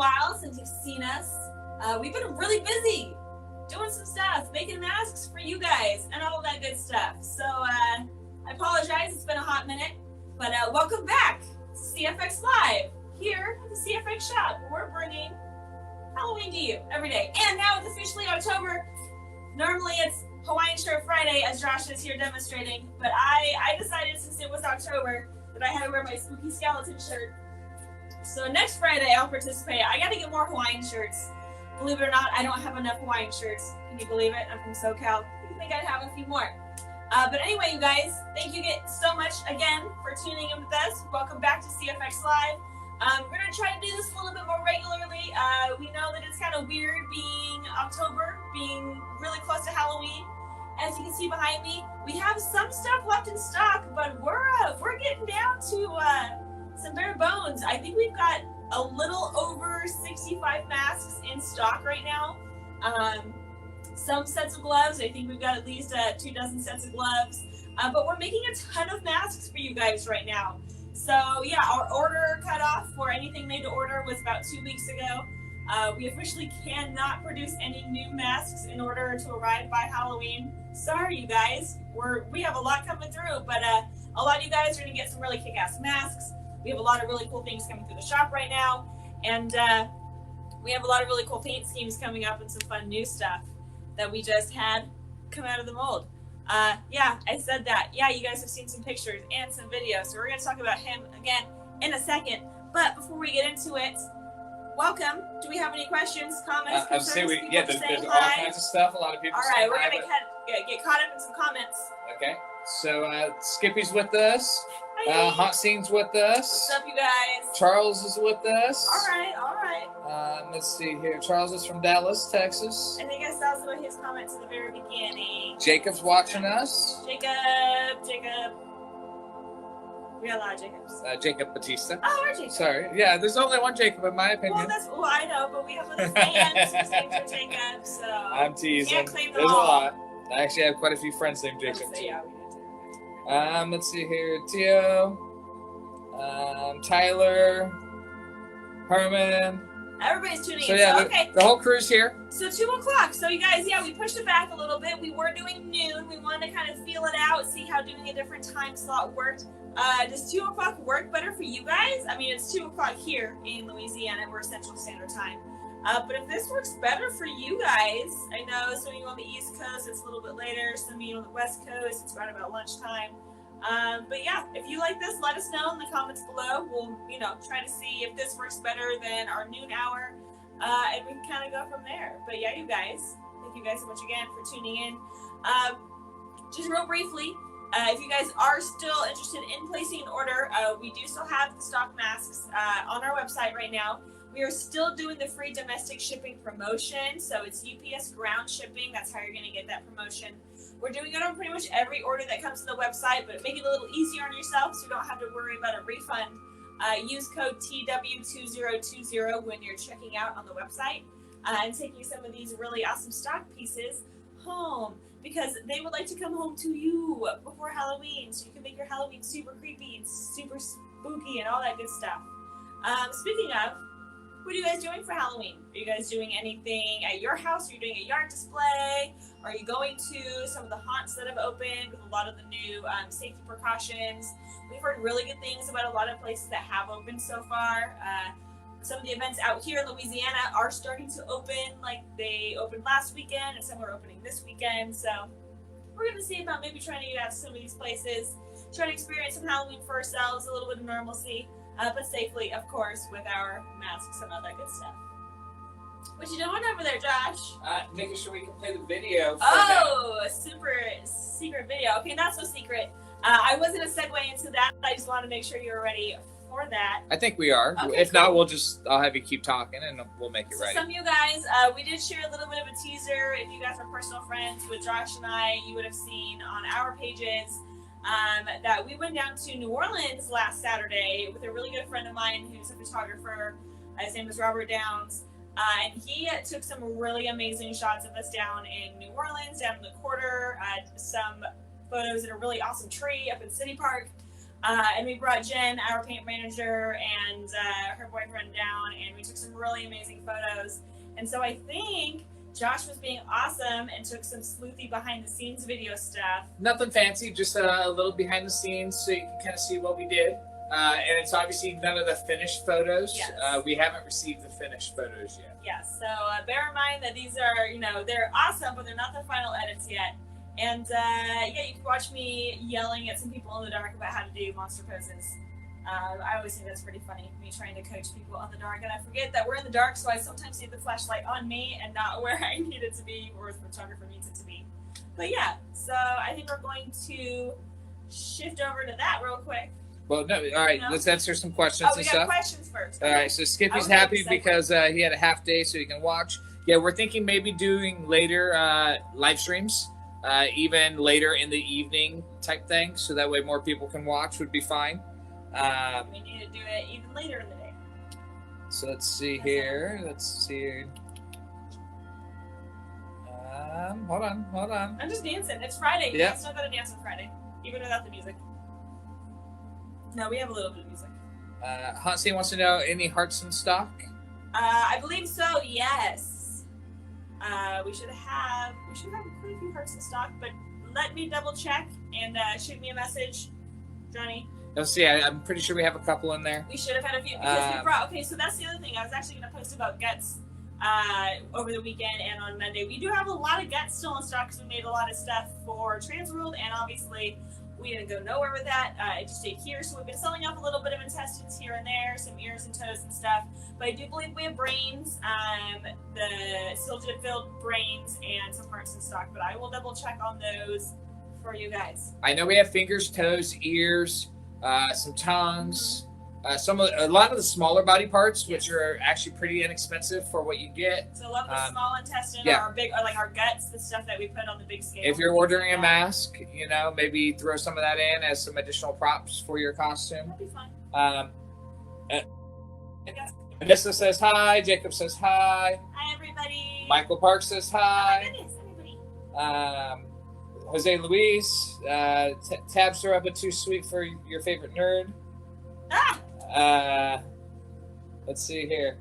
while since you've seen us. We've been really busy doing some stuff, making masks for you guys and all of that good stuff. So I apologize, it's been a hot minute, but welcome back to CFX Live here at the CFX shop. We're bringing Halloween to you every day. And now it's officially October. Normally it's Hawaiian Shirt Friday, as Josh is here demonstrating, but I decided since it was October that I had to wear my spooky skeleton shirt. So next Friday I'll participate. I gotta get more Hawaiian shirts. Believe it or not, I don't have enough Hawaiian shirts. Can you believe it? I'm from SoCal. You think I'd have a few more. But anyway, you guys, thank you so much again for tuning in with us. Welcome back to CFX Live. We're gonna try to do this a little bit more regularly. We know that it's kind of weird being October, being really close to Halloween. As you can see behind me, we have some stuff left in stock, but we're getting down to some bare bones. I think we've got a little over 65 masks in stock right now. Some sets of gloves. I think we've got at least 24 sets of gloves. But we're making a ton of masks for you guys right now. So yeah, our order cutoff for anything made to order was about 2 weeks ago. We officially cannot produce any new masks in order to arrive by Halloween. Sorry, you guys. We have a lot coming through, but a lot of you guys are gonna get some really kick-ass masks. We have a lot of really cool things coming through the shop right now, and we have a lot of really cool paint schemes coming up and some fun new stuff that we just had come out of the mold. Yeah, I said that. Yeah, you guys have seen some pictures and some videos, so we're going to talk about him again in a second. But before we get into it, welcome. Do we have any questions, comments, concerns? There's all kinds of stuff. A lot of people. All right, we're going to get caught up in some comments. Okay, so Skippy's with us. Hi. Hot Scene's with us. What's up, you guys? Charles is with us. All right. Let's see here. Charles is from Dallas, Texas. I think I saw some of his comments at the very beginning. Jacob's watching us. Jacob. We got a lot of Jacobs. Jacob Batista. Oh, our Jacob. Sorry. Yeah, there's only one Jacob in my opinion. Well, I know, but we have other fans whose names are Jacob, so I'm teasing. Can't claim them There's all. a lot. I actually have quite a few friends named Jacob. So, yeah, we do. Let's see here. Tio. Tyler. Herman. Everybody's tuning in. So yeah, okay. The whole crew's here. So 2 o'clock. So you guys, yeah, we pushed it back a little bit. We were doing noon. We wanted to kind of feel it out, see how doing a different time slot worked. Does 2 o'clock work better for you guys? I mean, it's 2 o'clock here in Louisiana. We're Central Standard Time. But if this works better for you guys, I know some of you on the East Coast, it's a little bit later. Some of you on the West Coast, it's right about lunchtime. But yeah, if you like this, let us know in the comments below. We'll, try to see if this works better than our noon hour, and we can kind of go from there. But yeah, you guys, thank you guys so much again for tuning in. Just real briefly, if you guys are still interested in placing an order, we do still have the stock masks on our website right now. We are still doing the free domestic shipping promotion, so it's UPS ground shipping. That's how you're going to get that promotion. We're doing it on pretty much every order that comes to the website, but make it a little easier on yourself so you don't have to worry about a refund. Use code TW2020 when you're checking out on the website and taking some of these really awesome stock pieces home, because they would like to come home to you before Halloween, so you can make your Halloween super creepy and super spooky and all that good stuff. Speaking of, what are you guys doing for Halloween? Are you guys doing anything at your house? Are you doing a yard display? Are you going to some of the haunts that have opened with a lot of the new safety precautions? We've heard really good things about a lot of places that have opened so far. Some of the events out here in Louisiana are starting to open, like they opened last weekend and some are opening this weekend. So we're going to see about maybe trying to get out to some of these places, try to experience some Halloween for ourselves, a little bit of normalcy. But safely, of course, with our masks and all that good stuff. What you doing over there, Josh? Making sure we can play the video. A super secret video. Okay, not so secret. I was going to segue into that. I just want to make sure you're ready for that. I think we are. Okay, if not, I'll have you keep talking and we'll make it right. Some of you guys, we did share a little bit of a teaser. If you guys are personal friends with Josh and I, you would have seen on our pages that we went down to New Orleans last Saturday with a really good friend of mine who's a photographer. His name is Robert Downs. And he took some really amazing shots of us down in New Orleans, down in the quarter, some photos in a really awesome tree up in City Park. And we brought Jen, our paint manager, and her boyfriend down, and we took some really amazing photos. And so I think Josh was being awesome and took some sleuthy behind the scenes video stuff. Nothing fancy, just a little behind the scenes so you can kind of see what we did. And it's obviously none of the finished photos. Yes. We haven't received the finished photos yet. Yes, so bear in mind that these are, they're awesome, but they're not the final edits yet. And yeah, you can watch me yelling at some people in the dark about how to do monster poses. I always think that's pretty funny, me trying to coach people on the dark, and I forget that we're in the dark, so I sometimes need the flashlight on me and not where I need it to be, or the photographer needs it to be. But yeah, so I think we're going to shift over to that real quick. Well, no, all right, let's answer some questions we and got stuff. questions first. All right, so Skippy's happy because he had a half day so he can watch. Yeah, we're thinking maybe doing later live streams, even later in the evening type thing, so that way more people can watch would be fine. We need to do it even later in the day. So let's see here. Hold on. I'm just dancing. It's Friday. Yeah. It's not that I dance on Friday, even without the music. No, we have a little bit of music. Hansi wants to know, any hearts in stock? I believe so. Yes. We should have quite a few hearts in stock, but let me double check and shoot me a message, Johnny. Let's see. I'm pretty sure we have a couple in there. We should have had a few because we brought. Okay, so that's the other thing. I was actually going to post about guts over the weekend and on Monday. We do have a lot of guts still in stock because we made a lot of stuff for Transworld, and obviously we didn't go nowhere with that. It just stayed here, so we've been selling off a little bit of intestines here and there, some ears and toes and stuff. But I do believe we have brains, the silted-filled brains, and some hearts in stock. But I will double check on those for you guys. I know we have fingers, toes, ears, some tongues, a lot of the smaller body parts, which are actually pretty inexpensive for what you get. So a lot of the small intestine, or our big, or like our guts, the stuff that we put on the big scale. If you're ordering a mask, maybe throw some of that in as some additional props for your costume. That'd be fun. Vanessa says hi. Jacob says hi. Hi, everybody. Michael Park says hi. Oh my goodness, everybody. Jose Luis, tabs are up, but too sweet for your favorite nerd. Let's see here.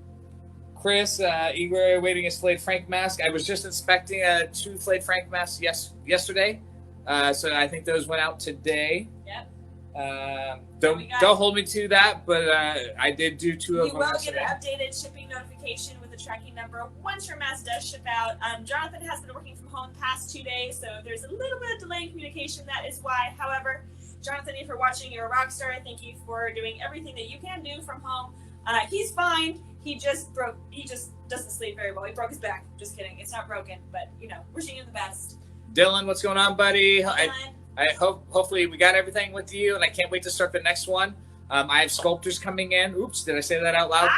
Chris, eagerly awaiting his Flayed Frank mask. I was just inspecting 2 Flayed Frank masks yesterday. So I think those went out today. Yep. Don't hold me to that, but I did do 2 of them. You will get an updated shipping notification with the tracking number once your mask does ship out. Jonathan has been working from home the past 2 days, so there's a little bit of delay in communication. That is why. However, Jonathan, if you're watching, you're a rock star. Thank you for doing everything that you can do from home. He's fine. He just doesn't sleep very well. He broke his back. Just kidding. It's not broken, but wishing him the best. Dylan, what's going on, buddy? Dylan. I hopefully we got everything with you, and I can't wait to start the next one. I have sculptors coming in. Oops, did I say that out loud?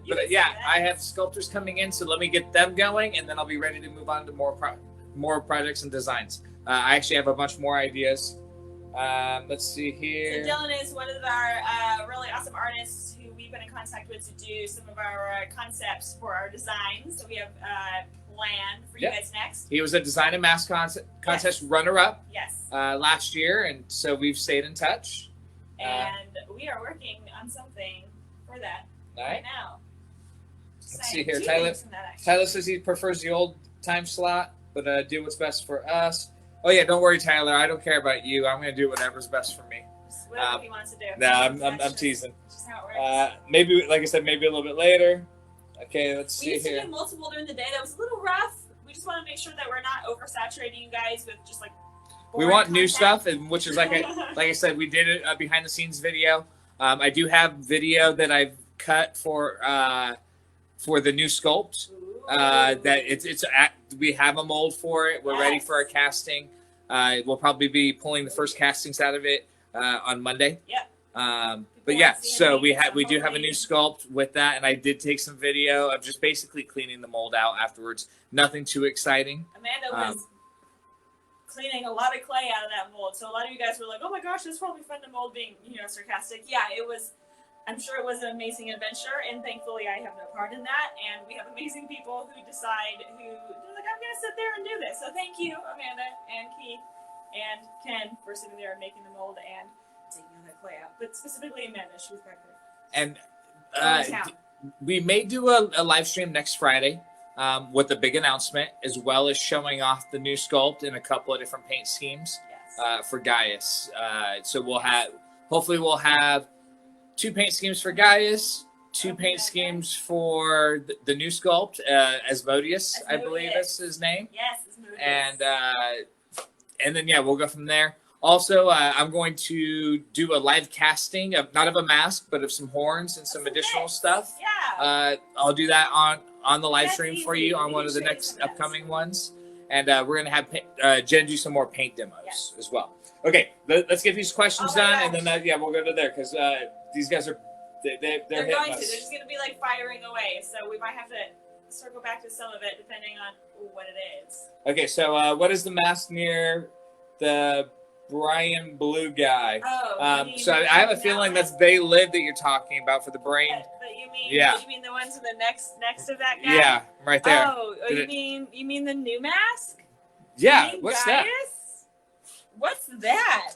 But yeah, I have sculptors coming in, so let me get them going, and then I'll be ready to move on to more projects and designs. I actually have a bunch more ideas. Let's see here. So Dylan is one of our really awesome artists who we've been in contact with to do some of our concepts for our designs. So we have planned for you guys next. He was a design and mask contest runner-up. Yes. Last year, and so we've stayed in touch. And we are working on something for that right now. Let's see here. Tyler says he prefers the old time slot, but do what's best for us. Oh yeah, don't worry, Tyler. I don't care about you. I'm gonna do whatever's best for me. Whatever he wants to do. No, I'm teasing. Just how it works. Maybe, like I said, maybe a little bit later. Okay, let's see here. We used to do multiple during the day. That was a little rough. We just want to make sure that we're not oversaturating you guys with just like. We want new stuff, and which is like I said, we did a behind the scenes video. I do have video that I've cut for the new sculpt. We have a mold for it. We're ready for our casting. We'll probably be pulling the first castings out of it on Monday. Yep. But yeah, so we do have a new sculpt with that, and I did take some video of just basically cleaning the mold out afterwards. Nothing too exciting. Amanda was cleaning a lot of clay out of that mold, so a lot of you guys were like, "Oh my gosh, this probably fun to mold," being sarcastic. Yeah, it was. I'm sure it was an amazing adventure, and thankfully I have no part in that. And we have amazing people who decide they're like, I'm going to sit there and do this. So thank you, Amanda and Keith and Ken, for sitting there and making the mold and taking all that clay out. But specifically Amanda, she was back there. And Town. we may do a live stream next Friday with a big announcement, as well as showing off the new sculpt in a couple of different paint schemes for Gaius. So hopefully we'll have 2 paint schemes for Gaius, 2 paint schemes for the new sculpt, Asmodeus, I believe is his name. Yes, Asmodeus. And then we'll go from there. Also, I'm going to do a live casting of not of a mask, but of some horns and some additional stuff. Yeah. I'll do that on the live stream for you on one of the next upcoming ones, and we're gonna have Jen do some more paint demos as well. Okay, let's get these questions done, and then we'll go to there because these guys are they're hitting going us. to. They're just gonna be like firing away, so we might have to circle back to some of it depending on what it is. Okay, so what is the mask near the Brian Blue guy? So I have a feeling that's They Live that you're talking about for the brain. But you mean the ones to the next to that guy? Yeah, right there. Oh, you mean the new mask? Yeah, what's Gaius? that? What's that?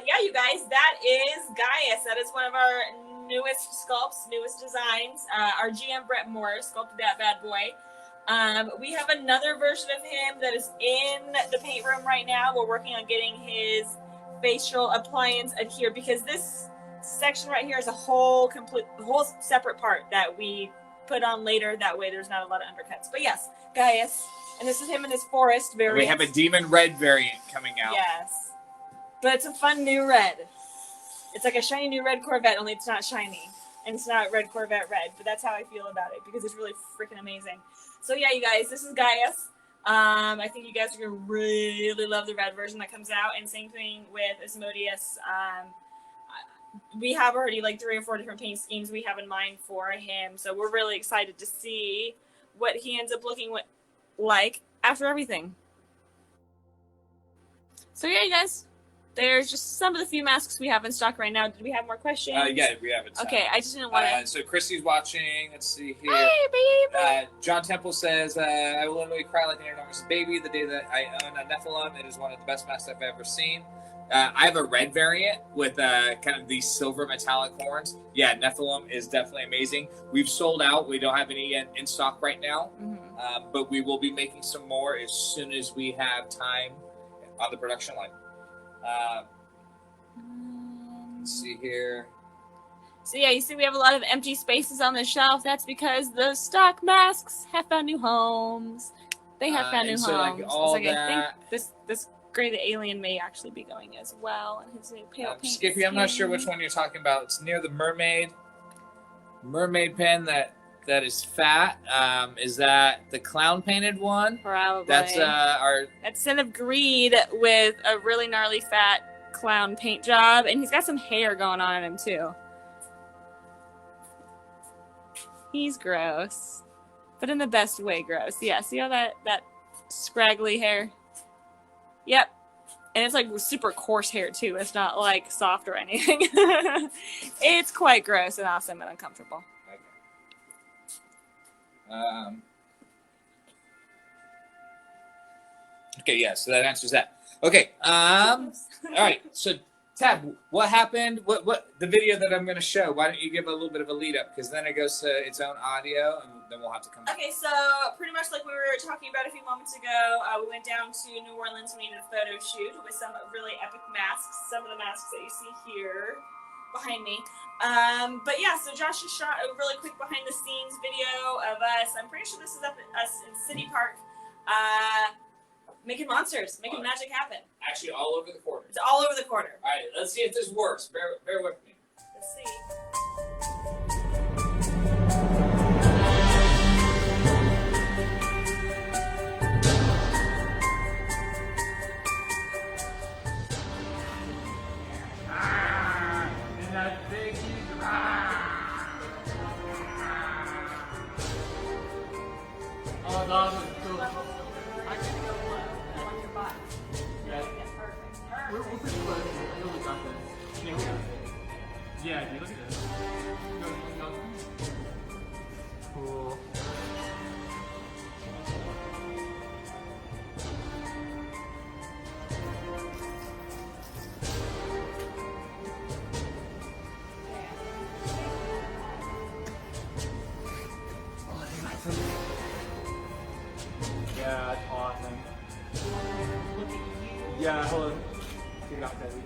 Yeah, you guys, that is Gaius. That is one of our newest sculpts, newest designs. Our GM Brett Moore sculpted that bad boy. We have another version of him that is in the paint room right now. We're working on getting his facial appliance adhered because this section right here is a whole separate part that we put on later. That way there's not a lot of undercuts. But yes, Gaius. And this is him in his forest variant. We have a demon red variant coming out. Yes. But it's a fun new red. It's like a shiny new red Corvette, only it's not shiny. And it's not red Corvette red. But that's how I feel about it because it's really freaking amazing. So yeah, you guys, this is Gaius. I think you guys are going to really love the red version that comes out. And same thing with Asmodeus. We have already like 3 or 4 different paint schemes we have in mind for him. So we're really excited to see what he ends up looking like after everything. So yeah, you guys, there's just some of the few masks we have in stock right now. Did we have more questions? Yeah, we have it. Okay, I just didn't want to. So Christy's watching. Let's see here. Hey, baby. John Temple says, "I will literally cry like an enormous baby the day that I own a Nephilim. It is one of the best masks I've ever seen." I have a red variant with kind of these silver metallic horns. Yeah, Nephilim is definitely amazing. We've sold out. We don't have any in stock right now, but we will be making some more as soon as we have time on the production line. Let's see here. So yeah, you see we have a lot of empty spaces on the shelf. That's because the stock masks have found new homes. They have found new homes. I think this Gray the Alien may actually be going as well. And his new pale paint Skippy, I'm not sure which one you're talking about. It's near the mermaid pen that is fat. Is that the clown painted one? Probably. That's That's Sin of Greed with a really gnarly fat clown paint job, and he's got some hair going on in him too. He's gross, but in the best way gross. Yeah, see how that scraggly hair? Yep. And it's like super coarse hair too. It's not like soft or anything. It's quite gross and awesome and uncomfortable. Okay, yeah, so that answers that. Okay, all right, so Tab, what happened? What the video that I'm going to show? Why don't you give a little bit of a lead up? Because then it goes to its own audio, and then we'll have to come back. Okay, so pretty much like we were talking about a few moments ago, we went down to New Orleans. We did a photo shoot with some really epic masks. Some of the masks that you see here behind me. But yeah, so Josh just shot a really quick behind the scenes video of us. I'm pretty sure this is up at us in City Park. Making monsters, making magic happen. Actually, all over the corner. It's all over the corner. All right, let's see if this works. Bear with me. Let's see. Oh, that was cool. We're pretty close. I know we got this. Yeah, we got this. Yeah, dude, look at this. Cool. Yeah, that's awesome. Yeah, hello. Take it off, Debbie.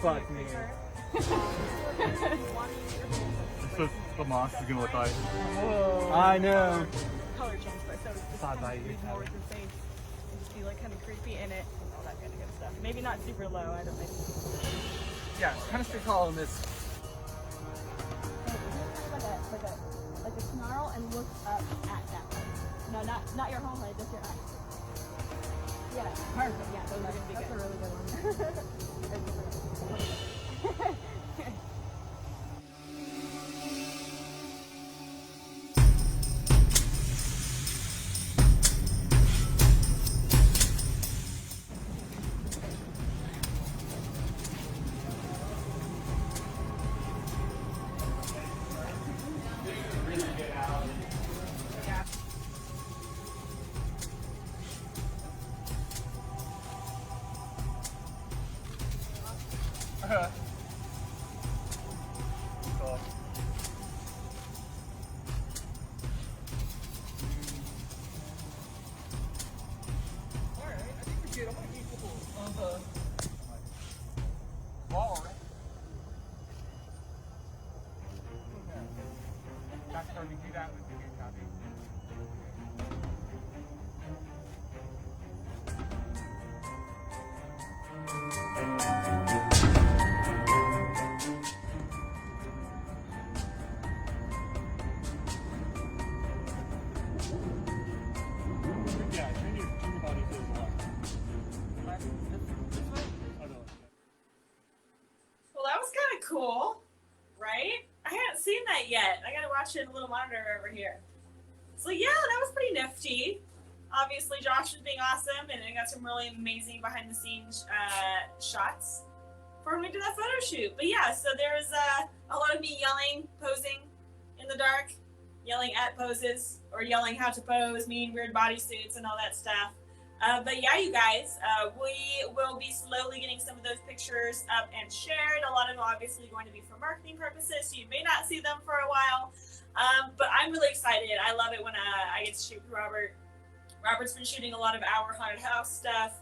Fuck me. So the monster's gonna look like. Whoa. I know. Color change, but so it's kind of use more with your face and just be like kind of creepy in it and all that kind of good stuff. Maybe not super low, I don't think. Yeah, kind of stay tall on this. Like a snarl and look up at that place. No, not your whole head, just your eyes. Yeah, perfect. Yeah, those are gonna be good. That's a really good one. Cool. Alright, I think we're good. I'm gonna need a couple of ball, right? That's how we do that with video copy. Yeah, turn your body to the left. This way? Oh no. Well, that was kind of cool, right? I hadn't seen that yet. I gotta watch it in a little monitor over here. So yeah, that was pretty nifty. Obviously, Josh was being awesome, and I got some really amazing behind-the-scenes shots for when we did that photo shoot. But yeah, so there was a lot of me yelling, posing in the dark, yelling at poses, or yelling how to pose, mean weird bodysuits, and all that stuff. But yeah, you guys, we will be slowly getting some of those pictures up and shared. A lot of them obviously going to be for marketing purposes, so you may not see them for a while. But I'm really excited. I love it when I get to shoot with Robert. Robert's been shooting a lot of our haunted house stuff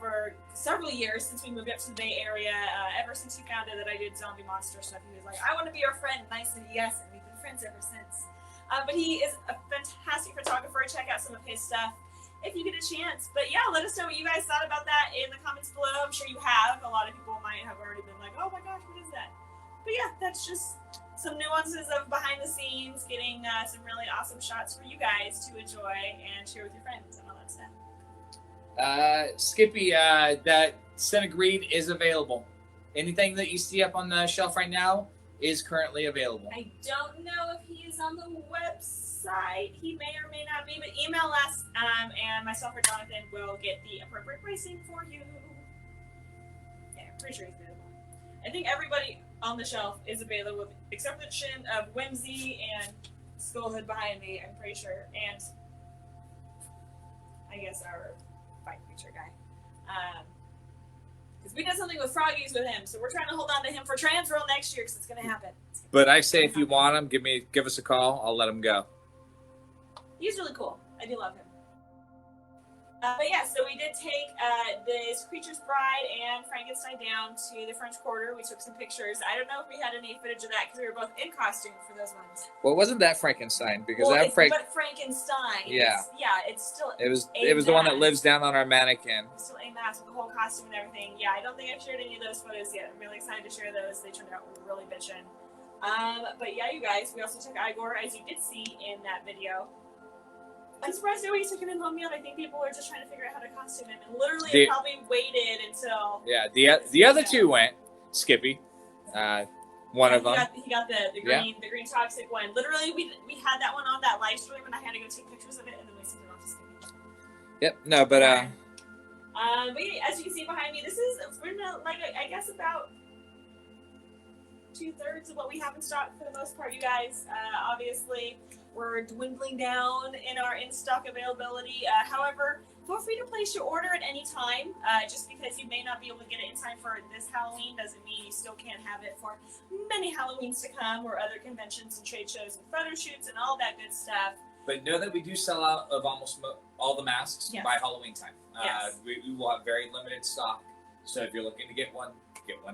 for several years since we moved up to the Bay Area. Ever since he found out that I did zombie monster stuff, he was like, I want to be your friend. And I said yes, and we've been friends ever since. But he is a fantastic photographer. Check out some of his stuff if you get a chance. But yeah, let us know what you guys thought about that in the comments below. I'm sure you have. A lot of people might have already been like, oh my gosh, what is that? But yeah, that's just some nuances of behind the scenes, getting some really awesome shots for you guys to enjoy and share with your friends and all that stuff. Skippy, that Centigreed is available. Anything that you see up on the shelf right now is currently available. I don't know if he is on the website. He may or may not be, but email us and myself or Jonathan will get the appropriate pricing for you. Yeah, I'm pretty sure he's available. I think everybody on the shelf is available with the exception of Whimsy and Skullhood behind me, I'm pretty sure. And I guess our fight creature guy. Because we did something with Froggies with him, so we're trying to hold on to him for transfer next year because it's going to happen. But I say if you want him, give us a call. I'll let him go. He's really cool. I do love him. But yeah, so we did take this Creature's Bride and Frankenstein down to the French Quarter. We took some pictures. I don't know if we had any footage of that because we were both in costume for those ones. Well, wasn't that Frankenstein? Because well, that but Frankenstein. Yeah. It's still. It was the one that lives down on our mannequin. It's still a mask with the whole costume and everything. Yeah, I don't think I've shared any of those photos yet. I'm really excited to share those. They turned out really bitchin'. But yeah, you guys, we also took Igor, as you did see in that video. I'm surprised nobody's taken him home yet. I think people are just trying to figure out how to costume him, and literally The- probably waited until. Yeah, the other two went. Skippy, one of them. He got the green toxic one. Literally, we had that one on that live stream, and I had to go take pictures of it, and then we sent it off to Skippy. Yep. No, but But yeah, as you can see behind me, we're in I guess about 2/3 of what we have in stock for the most part, you guys. Obviously, we're dwindling down in our in-stock availability. However, feel free to place your order at any time. Just because you may not be able to get it in time for this Halloween doesn't mean you still can't have it for many Halloweens to come, or other conventions and trade shows and photo shoots and all that good stuff. But know that we do sell out of almost all the masks by Halloween time. Yes. We will have very limited stock. So if you're looking to get one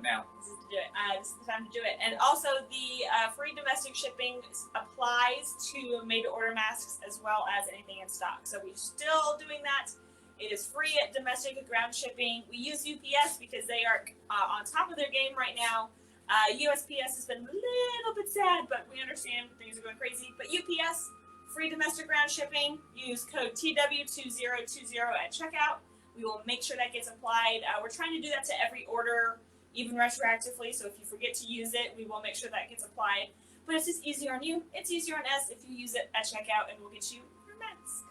now. This is to do it. This is the time to do it. And also, the free domestic shipping applies to made-to-order masks as well as anything in stock. So we're still doing that. It is free at domestic ground shipping. We use UPS because they are on top of their game right now. USPS has been a little bit sad, but we understand things are going crazy. But UPS, free domestic ground shipping. Use code TW2020 at checkout. We will make sure that gets applied. We're trying to do that to every order, even retroactively. So if you forget to use it, we will make sure that gets applied. But it's just easier on you. It's easier on us if you use it at checkout, and we'll get you your mask.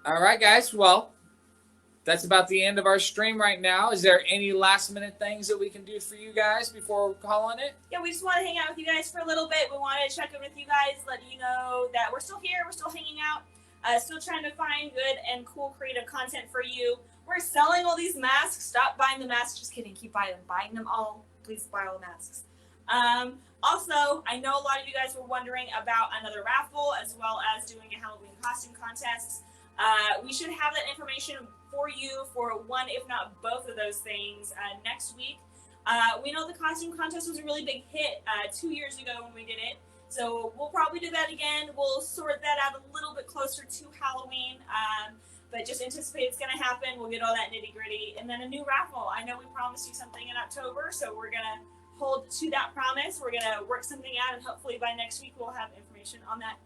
All right, guys. Well, that's about the end of our stream right now. Is there any last-minute things that we can do for you guys before we're calling it? Yeah, we just want to hang out with you guys for a little bit. We wanted to check in with you guys, let you know that we're still here. We're still hanging out. Still trying to find good and cool creative content for you. We're selling all these masks. Stop buying the masks. Just kidding. Keep buying them. Buying them all. Please buy all the masks. Also, I know a lot of you guys were wondering about another raffle as well as doing a Halloween costume contest. We should have that information for you for one, if not both of those things next week. We know the costume contest was a really big hit 2 years ago when we did it. So we'll probably do that again. We'll sort that out a little bit closer to Halloween. But just anticipate it's going to happen. We'll get all that nitty gritty. And then a new raffle. I know we promised you something in October, so we're going to hold to that promise. We're going to work something out, and hopefully by next week we'll have information on that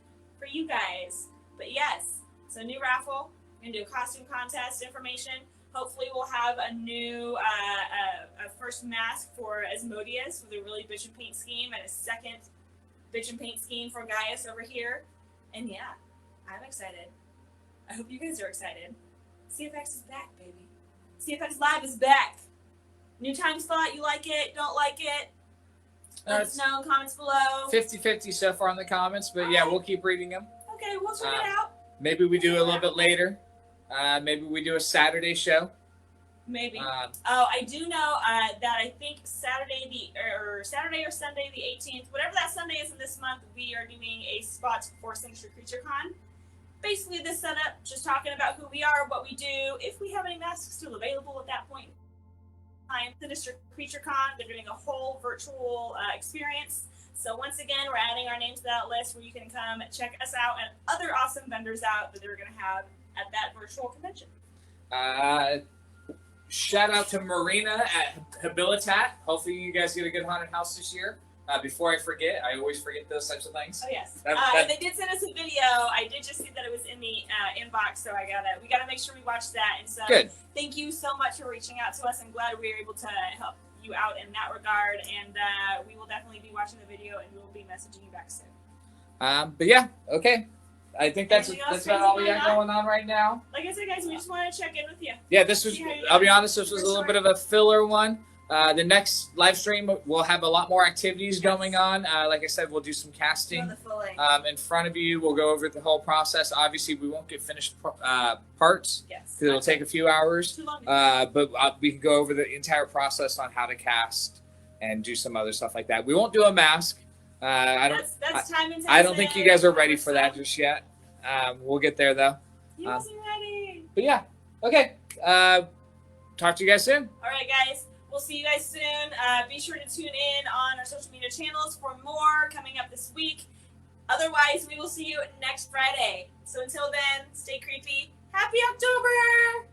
for you guys. But yes, so new raffle. We're going to do a costume contest information. Hopefully we'll have a new a first mask for Asmodeus with a really bitch and paint scheme, and a second bitch and paint scheme for Gaius over here. And yeah, I'm excited. I hope you guys are excited. CFX is back, baby. CFX Live is back. New time slot, you like it, don't like it? Let us know in comments below. 50-50 so far in the comments, but yeah, we'll keep reading them. Okay, we'll check it out. Maybe we do a little bit later. Maybe we do a Saturday show. Maybe. I do know that I think Saturday or Sunday the 18th, whatever that Sunday is in this month, we are doing a spot for Sinister Creature Con. Basically, this setup, just talking about who we are, what we do, if we have any masks still available at that point. Sinister Creature Con, they're doing a whole virtual experience. So once again, we're adding our name to that list where you can come check us out and other awesome vendors out that they're going to have at that virtual convention. Shout out to Marina at Habilitat. Hopefully you guys get a good haunted house this year. Before I forget, I always forget those types of things. Oh yes. And they did send us a video. I did just see that it was in the inbox, so we gotta make sure we watch that. And so good. Thank you so much for reaching out to us. I'm glad we were able to help you out in that regard. And we will definitely be watching the video, and we will be messaging you back soon. But yeah, okay. I think that's about all we got going on right now. Like I said, guys, we just wanted to check in with you. Yeah, this was, I'll be honest, this was a little bit of a filler one. The next live stream, we'll have a lot more activities going on. Like I said, we'll do some casting in front of you. We'll go over the whole process. Obviously, we won't get finished parts because it'll take a few hours. But we can go over the entire process on how to cast and do some other stuff like that. We won't do a mask. That's time intensive. I don't think you guys are ready for that just yet. We'll get there though. You wasn't ready. But yeah, okay. Talk to you guys soon. All right, guys. We'll see you guys soon. Be sure to tune in on our social media channels for more coming up this week. Otherwise, we will see you next Friday. So until then, stay creepy. Happy October!